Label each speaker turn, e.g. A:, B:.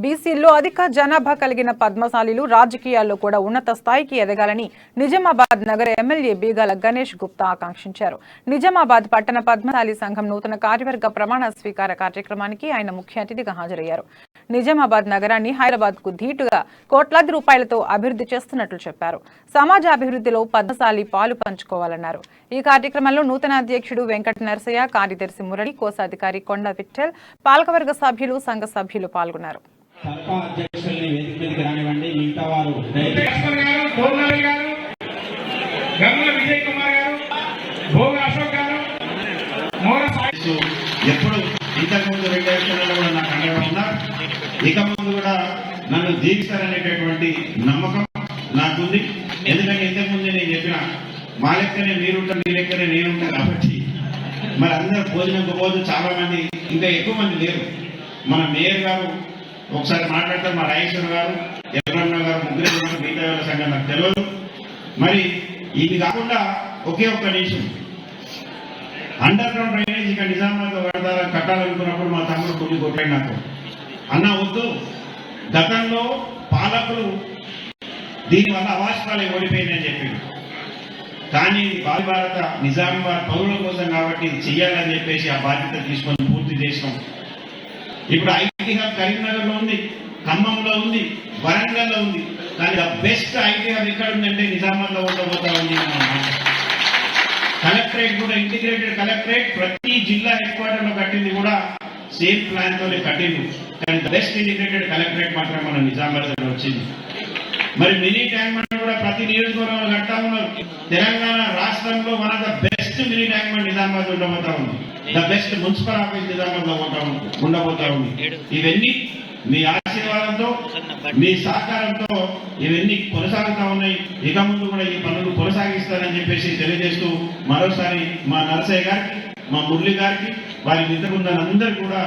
A: బీసీల్లో అధిక జనాభా కలిగిన పద్మశాలీలు రాజకీయాల్లో కూడా ఉన్నత స్థాయికి ఎదగాలని నిజామాబాద్ నగర ఎమ్మెల్యే బీగాల గణేష్ గుప్తా ఆకాంక్షించారు. నిజామాబాద్ పట్టణ పద్మశాలి సంఘం నూతన కార్యవర్గ ప్రమాణ స్వీకార కార్యక్రమానికి ఆయన ముఖ్య అతిథిగా హాజరయ్యారు. నిజామాబాద్ నగరాన్ని హైదరాబాద్ కు ధీటుగా కోట్లాది రూపాయలతో అభివృద్ధి చేస్తున్నట్లు చెప్పారు. సమాజ అభివృద్ధిలో పద్మశాలి పాలు పంచుకోవాలన్నారు. ఈ కార్యక్రమంలో నూతన అధ్యక్షుడు వెంకట నరసయ్య, కార్యదర్శి మురళి, కోశాధికారి కొండ విఠల్, పాలకవర్గ సభ్యులు, సంఘ సభ్యులు పాల్గొన్నారు.
B: ఎప్పుడు ఇంతకుముందు రెడ్డి కూడా నాకు అండగా ఉన్నారు, ఇక ముందు కూడా నన్ను దీవిస్తారనేటటువంటి నమ్మకం నాకుంది. ఎందుకంటే ఇంతకుముందు నేను చెప్పిన మా లెక్కనే మీరుంటారు, మీ లెక్కనే నేనుంటాను కాబట్టి మరి అందరూ భోజనం పోదు. చాలా మంది ఇంకా ఎక్కువ మంది లేరు. మన మేయర్ గారు ఒకసారి మాట్లాడతారు, మా రాజేశ్వర్ గారు, ఎర్రన్న గారు, ముగ్గురు మిగతా సంఘం నాకు తెలియదు. మరి ఇది కాకుండా ఒకే ఒక్క నిమిషం అండర్ గ్రౌండ్ డ్రైనేజ్ ఇక్కడ నిజామాబాద్ కట్టాలనుకున్నప్పుడు మా తమ్ముడు కొన్ని కొట్టాడు నాకు, అన్న వద్దు, గతంలో పాలకులు దీనివల్ల అవాస్తవాలు ఓడిపోయిందని చెప్పింది. కానీ భావి భారత నిజామాబాద్ పౌరుల కోసం కాబట్టి చెయ్యాలని చెప్పేసి ఆ బాధ్యత తీసుకొని పూర్తి చేసినాం. ఇప్పుడు ఐటీ హబ్ కరీంనగర్లో ఉంది, ఖమ్మంలో ఉంది, వరంగల్లో ఉంది. కానీ ద బెస్ట్ ఐటీ హబ్ ఎక్కడ ఉందంటే నిజామాబాద్లో ఉండబోతా ఉంది. కలెక్టరేట్ కూడా ఇంటిగ్రేటెడ్ కలెక్టరేట్ ప్రతి జిల్లా హెడ్ క్వార్టర్ లో కట్టింది కూడా సేమ్ ప్లాన్ తోనే కట్టింది. కానీ బెస్ట్ ఇంటిగ్రేటెడ్ కలెక్టరేట్ మాత్రం మన నిజామాబాద్ వచ్చింది. మరి మినీ ట్యాంక్ బండ్ కూడా ప్రతి నియోజకవర్గంలో కడతా ఉన్నారు. తెలంగాణ రాష్ట్రంలో మన the best mini tank bund Nizamabad ఉండబోతా ఉంది. The best municipal office Nizamabad ఉండబోతా ఉంది. ఇవన్నీ మీ ఆశీర్వాదంతో, మీ సహకారంతో ఇవన్నీ కొనసాగుతా ఉన్నాయి. ఇక ముందు కూడా ఈ పనులు కొనసాగిస్తారని చెప్పేసి తెలియజేస్తూ మరోసారి మా నరసయ్య గారికి, మా మురళి గారికి, వారి మిత్ర బృందాలందరూ కూడా